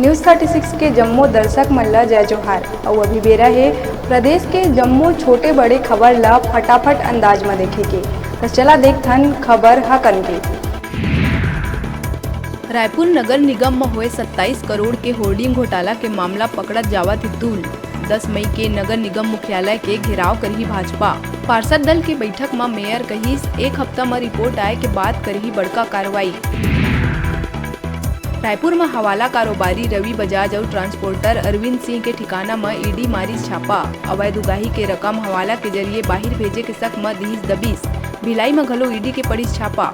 News 36 के जम्मू दर्शक मन ला जय जोहार। और अभी बेरा है प्रदेश के जम्मू छोटे बड़े खबर ला फटाफट अंदाज में देखे के। तो चला देखथन खबर हकन के। रायपुर नगर निगम में हुए 27 करोड़ के होर्डिंग घोटाला के मामला पकड़त जावत हितूल 10 मई के नगर निगम मुख्यालय के घेराव करही भाजपा। पार्षद दल के बैठक में मेयर कहिस एक हफ्ता में रिपोर्ट आए के बाद करही बड़का कार्रवाई। रायपुर में हवाला कारोबारी रवि बजाज और ट्रांसपोर्टर अरविंद सिंह के ठिकाना में ईडी मारिस छापा। अवैध उगाही के रकम हवाला के जरिए बाहर भेजे के शक में दिहिस दबिश। भिलाई में घलो ईडी के पड़िस छापा।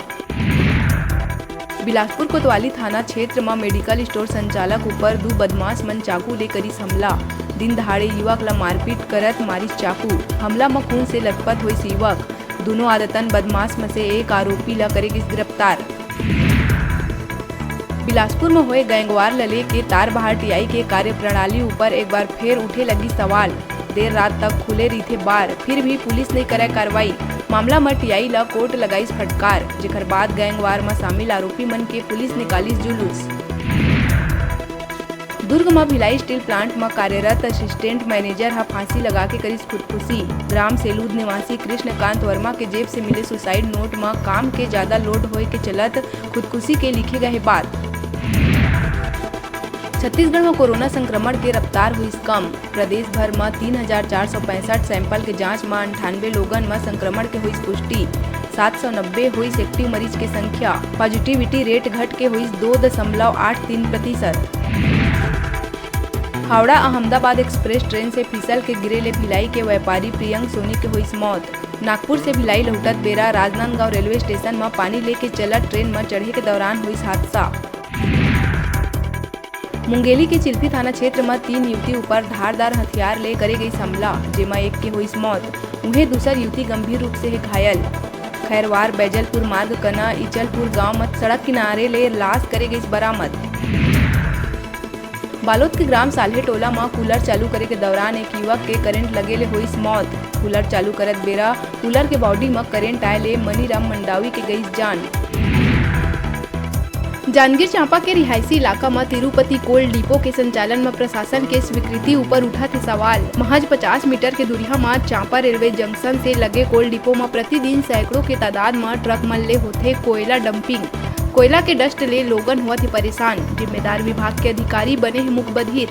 बिलासपुर कोतवाली थाना क्षेत्र में मेडिकल स्टोर संचालक ऊपर 2 बदमाश मन चाकू ले करिस हमला। दिन दहाड़े युवक ला मारपीट करत मारिस चाकू। हमला में खून से लथपथ हुई युवक। दोनों आदतन बदमाश में से एक आरोपी ला करेगिस गिरफ्तार। बिलासपुर में हुए गैंगवार लले के तार बहार टीआई के कार्य प्रणाली ऊपर एक बार फिर उठे लगी सवाल। देर रात तक खुले रही थे बार, फिर भी पुलिस ने करे कार्रवाई। मामला में टीआई ला कोर्ट लगाईस फटकार, जेकर बाद गैंगवार में शामिल आरोपी मन के पुलिस निकालिस जुलूस। दुर्ग में भिलाई स्टील प्लांट में कार्यरत असिस्टेंट मैनेजर हा फांसी लगा के करिस खुदकुशी। ग्राम सेलूद निवासी कृष्णकांत वर्मा के जेब से मिले सुसाइड नोट में काम के ज्यादा लोड होए के चलत खुदकुशी के लिखे गए बात। छत्तीसगढ़ में कोरोना संक्रमण के रफ्तार हुई कम। प्रदेश भर में 3465 सैंपल के जांच में 98 लोगन में संक्रमण के हुई पुष्टि। 790 हुई एक्टिव मरीज की संख्या। पॉजिटिविटी रेट घट के हुई 2.83%। हावड़ा अहमदाबाद एक्सप्रेस ट्रेन से फिसल के गिरे ले भिलाई के व्यापारी प्रियंक सोनी के हुई मौत। नागपुर से भिलाई लौटत बेरा राजनांदगांव रेलवे स्टेशन में पानी लेके चलत ट्रेन में चढ़े के दौरान हुई हादसा। मुंगेली के चिल्फी थाना क्षेत्र में 3 युवती ऊपर धारदार हथियार ले करे गई हमला, जेमा एक के हुई मौत। उन्हें दूसर युवती गंभीर रूप से घायल। खैरवार बैजलपुर मार्ग कना इचलपुर गांव में सड़क किनारे ले लाश करे गई बरामद। बालोद के ग्राम साल्हे टोला में कूलर चालू करे के दौरान एक युवक के करंट लगे ले हुई मौत। कूलर चालू करत बेरा कूलर के बॉडी में करंट आए ले मनीराम मंडावी के गई जान। जांजगीर चांपा के रिहायशी इलाका में तिरुपति कोल डिपो के संचालन में प्रशासन के स्वीकृति ऊपर उठा थे सवाल। महज 50 मीटर के दूरिया में चांपा रेलवे जंक्शन से लगे कोल डिपो में प्रतिदिन सैकड़ों के तादाद में ट्रक मन ले होते कोयला डंपिंग। कोयला के डस्ट ले लोगन हुआ थे परेशान। जिम्मेदार विभाग के अधिकारी बने हैं मुख बधिर।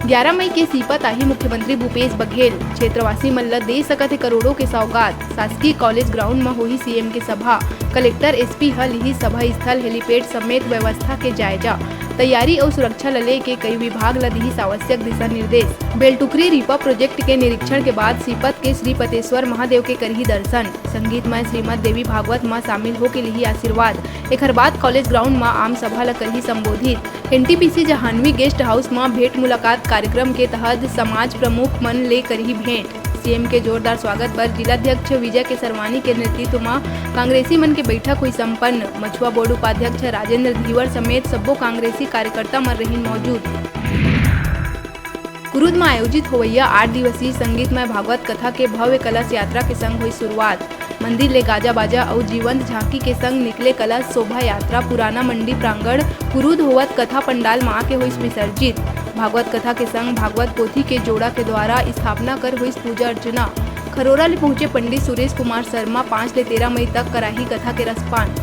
11 मई के सीपत आही मुख्यमंत्री भूपेश बघेल। क्षेत्रवासी मन ला दे सकत है करोड़ों के सौगात। शासकीय कॉलेज ग्राउंड में हुई सीएम के सभा। कलेक्टर एसपी हल ही सभा स्थल हेलीपैड समेत व्यवस्था के जायजा। तैयारी और सुरक्षा लले के कई विभाग ला दी आवश्यक दिशा निर्देश। बेलटुकरी रीपा प्रोजेक्ट के निरीक्षण के बाद सीपत के श्री पतेश्वर महादेव के करही दर्शन। संगीतमय श्रीमद देवी भागवत में शामिल हो के लिए आशीर्वाद। एक बाद कॉलेज ग्राउंड में आम सभा ला करही संबोधित। एनटीपीसी जहानवी गेस्ट हाउस में भेंट मुलाकात कार्यक्रम के तहत समाज प्रमुख मन ले करही भेंट। सीएम के जोरदार स्वागत पर जिलाध्यक्ष विजय के सरवानी के नेतृत्व में कांग्रेसी मन के बैठक हुई संपन्न। मछुआ बोर्ड उपाध्यक्ष राजेंद्र धीवर समेत सबो कांग्रेसी कार्यकर्ता मन रही मौजूद। कुरुद में आयोजित होवैया 8 दिवसीय संगीतमय भागवत कथा के भव्य कलश यात्रा के संग हुई शुरुआत। मंदिर ले गाजा बाजा और जीवंत झांकी के संग निकले कलश शोभा यात्रा पुराना मंडी प्रांगण कुरुद होवत कथा पंडाल में आके हुई विसर्जित। भागवत कथा के संग भागवत पोथी के जोड़ा के द्वारा स्थापना कर हुई पूजा अर्चना। खरोरा ले पहुंचे पंडित सुरेश कुमार शर्मा 5 से 13 मई तक कराही कथा के रसपान।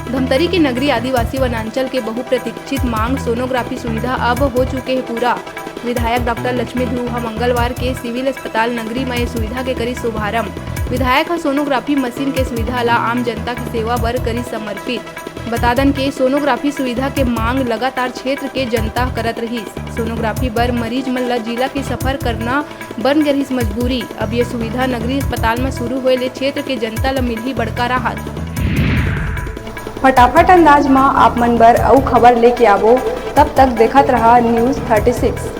धमतरी के नगरी आदिवासी वनांचल के बहुप्रतीक्षित मांग सोनोग्राफी सुविधा अब हो चुके हैं पूरा। विधायक डॉक्टर लक्ष्मी ध्रुव मंगलवार के सिविल अस्पताल नगरी में सुविधा के करी शुभारंभ। विधायक सोनोग्राफी मशीन के सुविधा ला आम जनता की सेवा बर करी समर्पित। बतादन के सोनोग्राफी सुविधा के मांग लगातार क्षेत्र के जनता करत रही। सोनोग्राफी बर मरीज मन ला जिला के सफर करना बन गई मजबूरी। अब ये सुविधा नगरी अस्पताल में शुरू हुए ले क्षेत्र के जनता ला मिली बड़का राहत। फटाफट अंदाज में आप मन बर अउ खबर लेके आवो। तब तक देखत रहा न्यूज़ 36।